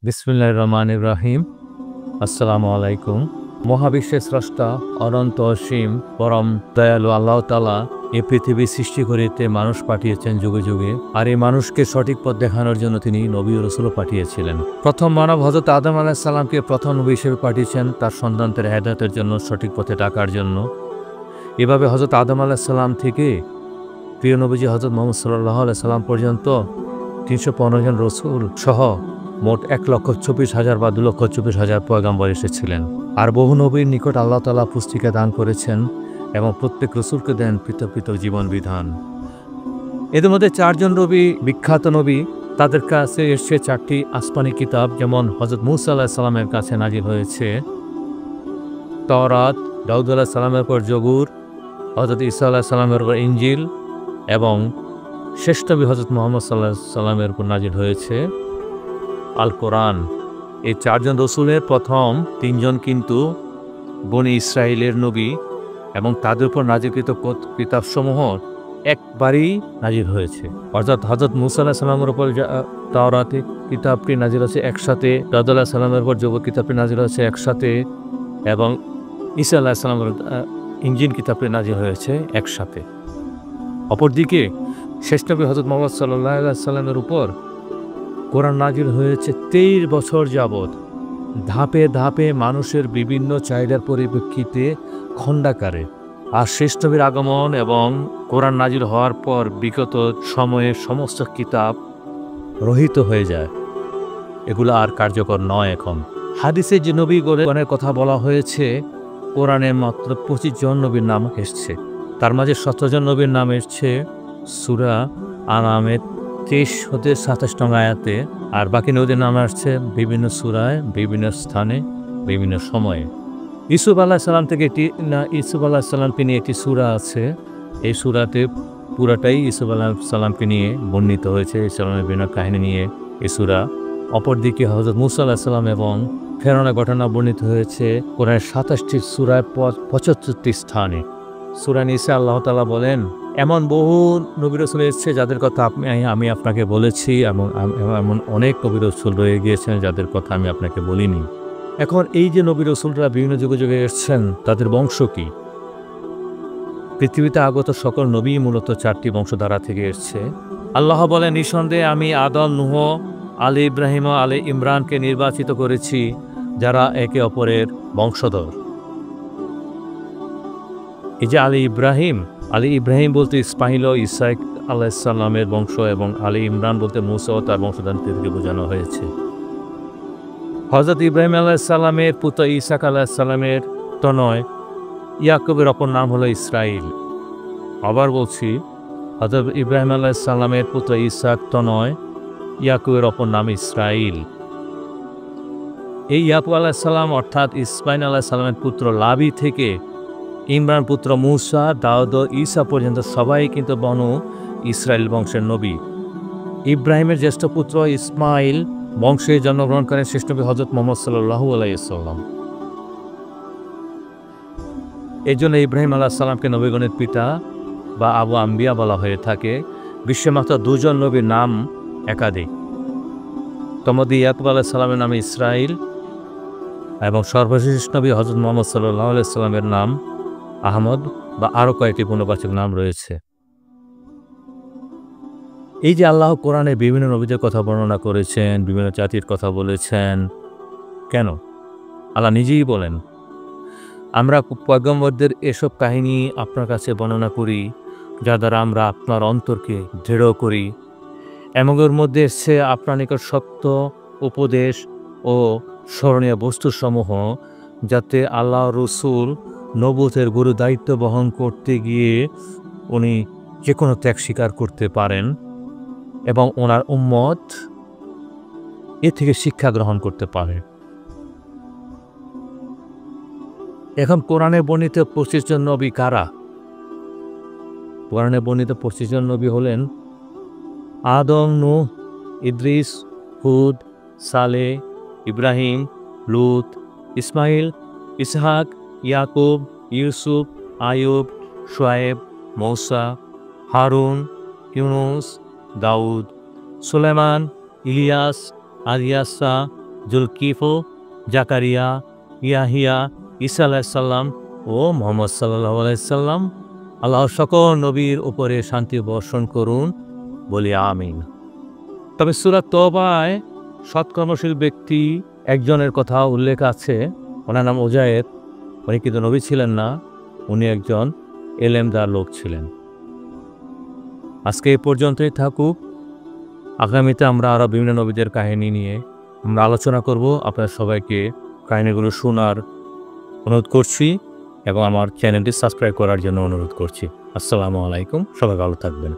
বিসমিল্লাহির রহমানির রহিম। আসসালামু আলাইকুম। মহাবিশ্বের স্রষ্টা অনন্ত অসীম পরম দয়ালু আল্লাহ তাআলা এই পৃথিবী সৃষ্টি করিতে মানুষ পাঠিয়েছেন যুগে যুগে, আর এই মানুষকে সঠিক পথ দেখানোর জন্য তিনি নবী ও রাসূল পাঠিয়েছিলেন। প্রথম মানব হযরত আদম আলাইহিস সালামকে প্রথম নবী হিসেবে পাঠিয়েছেন তার সন্তানদের হেদায়েতের জন্য, সঠিক পথে ডাকার জন্য। এভাবে হযরত আদম আলাইহিস সালাম থেকে প্রিয় নবীজি হযরত মুহাম্মদ সাল্লাল্লাহু আলাইহি সাল্লাম পর্যন্ত ৩১৫ জন রাসূল সহ মোট ১,২৪,০০০ বা ২,২৪,০০০ পয়গম্বর এসেছিলেন। আর বহু নবীর নিকট আল্লাহ তাআলা পুস্তিকা দান করেছেন এবং প্রত্যেক রাসূলকে দেন পৃথক পৃথক জীবন বিধান। এদের মধ্যে ৪ জন নবী বিখ্যাত নবী, তাদের কাছে এসেছে ৪টি আসমানি কিতাব, যেমন হযরত মূসা আলাইহিস সালামের কাছে নাজিল হয়েছে তাওরাত, দাউদ আলাইহিস সালামের পর জবুর, হযরত ঈসা আলাইহিস সালামের উপর ইনজিল এবং শেষ নবী হযরত মুহাম্মদ সাল্লাল্লাহু আলাইহি সাল্লামের উপর নাজিল হয়েছে আল কোরআন। এই ৪ জন রসুলের প্রথম ৩ জন কিন্তু বনি ইসরাইলের নবী এবং তাদের উপর নাজিলকৃত কিতাবসমূহ একবারই নাজিল হয়েছে। অর্থাৎ হযরত মূসা আলাইহিস সালামের উপর তাওরাত কিতাবটি নাজিল হয়েছে একসাথে, দাউদ আলাইহিস সালামের উপর জবুর কিতাবটি নাজিল হয়েছে একসাথে এবং ঈসা আলাইহিস সালামের ইনজিল কিতাবটি নাজিল হয়েছে একসাথে। অপরদিকে শেষ নবী হযরত মুহাম্মদ সাল্লাল্লাহু আলাইহি সাল্লামের উপর কোরআন নাজিল হয়েছে 23 বছর যাবৎ, ধাপে ধাপে মানুষের বিভিন্ন চাহিদার পরিপ্রেক্ষিতে খণ্ডাকারে। আর শেষ নবীর আগমন এবং কোরআন নাজিল হওয়ার পর বিগত সময়ে সমস্ত কিতাব রহিত হয়ে যায়, এগুলো আর কার্যকর নয়। এখন হাদিসে যে নবীগণের কথা বলা হয়েছে, কোরআনে মাত্র 25 জন নবীর নাম এসছে। তার মাঝে 17 জন নবীর নাম এসছে সূরা আনামের 23 হতে 27 নং আয়াতে, আর বাকি নবীদের নাম আসছে বিভিন্ন সূরায়, বিভিন্ন স্থানে, বিভিন্ন সময়ে। ইউসুফ আলাইহিস সালাম থেকে ইউসুফ আলাইহিস সালামকে নিয়ে একটি সূরা আছে। এই সূরাতে পুরাটাই ইউসুফ আলাইহিস সালামকে নিয়ে বর্ণিত হয়েছে, ইসলামের বিভিন্ন কাহিনী নিয়ে এই সূরা। অপরদিকে হযরত মূসা আলাইহিস সালাম এবং ফেরাউনের ঘটনা বর্ণিত হয়েছে কোরআনের 27টি সূরায় 75টি স্থানে। সূরা নিসা আল্লাহ তাআলা বলেন, এমন বহু নবী রাসূল এসেছে যাদের কথা আমি আপনাকে বলেছি, এবং এমন অনেক নবী রাসূল রয়ে গিয়েছেন যাদের কথা আমি আপনাকে বলিনি। এখন এই যে নবী রাসূলরা বিভিন্ন যুগে যুগে এসেছেন, তাদের বংশ কি? পৃথিবীতে আগত সকল নবী মূলত 4টি বংশধারা থেকে এসেছে। আল্লাহ বলেন, নিঃসন্দেহে আমি আদম, নূহ, আলী ইব্রাহিম ও আলী ইমরানকে নির্বাচিত করেছি, যারা একে অপরের বংশধর। এই যে আলী ইব্রাহিম বলতে ইসমাইল ও ইসাক আলাইহিস সালামের বংশ, এবং আলী ইমরান বলতে মূসা ও তার বংশধরদেরকে বোঝানো হয়েছে। হযরত ইব্রাহিম আলাইহিস সালামের পুত্র ইসাক আলাইহিস সালামের তনয় ইয়াকুবের অপর নাম হলো ইসরাইল। আবার বলছি, হযরত ইব্রাহিম আলাইহিস সালামের পুত্র ইসাক তনয় ইয়াকুবের অপর নাম ইসরাইল। এই ইয়াকুব আলাইহিস সালাম অর্থাৎ ইসমাইল আলাইহিস সালামের পুত্র লাবি থেকে ইমরান পুত্র মূসা, দাউদ ও ঈসা পর্যন্ত সবাই কিন্তু বনু ইসরাইল বংশের নবী। ইব্রাহিমের জ্যেষ্ঠ পুত্র ইসমাইল বংশে জন্মগ্রহণ করেন শেষ নবী হযরত মুহাম্মদ সাল্লাল্লাহু আলাইহি সাল্লাম। এই জন্য ইব্রাহিম আলাইহিস সালামকে নবীগণের পিতা বা আবু আম্বিয়া বলা হয়ে থাকে। বিশ্বে মাত্র 2 জন নবীর নাম একাধিক। তমধ্যে ইয়াকুব আলাইহিস সালামের নাম ইসরাইল এবং সর্বশেষ নবী হযরত মুহাম্মদ সাল্লাল্লাহু আলাইহি সাল্লামের নাম আহমদ, বা আরও কয়েকটি পূর্ণবাচক নাম রয়েছে। এই যে আল্লাহ কোরআনে বিভিন্ন নবীদের কথা বর্ণনা করেছেন, বিভিন্ন জাতির কথা বলেছেন, কেন? আল্লাহ নিজেই বলেন, আমরা পয়গম্বরদের এসব কাহিনী আপনার কাছে বর্ণনা করি, যা দ্বারা আমরা আপনার অন্তরকে দৃঢ় করি। এমগের মধ্যে এসছে আপনার নিকট সত্য উপদেশ ও স্মরণীয় বস্তুসমূহ, যাতে আল্লাহ রসুল নবুয়তের গুরু দায়িত্ব বহন করতে গিয়ে উনি যে কোনো ত্যাগ স্বীকার করতে পারেন এবং ওনার উম্মত এ থেকে শিক্ষা গ্রহণ করতে পারে। এখন কোরআনে বর্ণিত 25 জন নবী কারা? কোরআনে বর্ণিত 25 জন নবী হলেন আদম, নূহ, ইদ্রিস, হুদ, সালেহ, ইব্রাহিম, লূত, ইসমাইল, ইসহাক, ইয়াকুব, ইউসুফ, আয়ুব, শুআয়ব, মূসা, হারুন, ইউনুস, দাউদ, সুলাইমান, ইলিয়াস, আলিয়াসা, জুলকিফল, জাকারিয়া, ইয়াহিয়া, ঈসা আলাইসাল্লাম ও মুহাম্মদ সাল্লাল্লাহু আলাইহি সাল্লাম। আল্লাহ সকল নবীর উপরে শান্তি বর্ষণ করুন, বলি আমিন। তবে সূরা তওবায় সৎকর্মশীল ব্যক্তি একজনের কথা উল্লেখ আছে, ওনার নাম উজায়ের। উনি কিন্তু নবী ছিলেন না, উনি একজন এলেমদার লোক ছিলেন। আজকে এই পর্যন্তই থাকুক। আগামীতে আমরা আরও বিভিন্ন নবীদের কাহিনী নিয়ে আমরা আলোচনা করব। আপনার সবাইকে কাহিনীগুলো শোনার অনুরোধ করছি এবং আমার চ্যানেলটি সাবস্ক্রাইব করার জন্য অনুরোধ করছি। আসসালামু আলাইকুম, সবাই ভালো থাকবেন।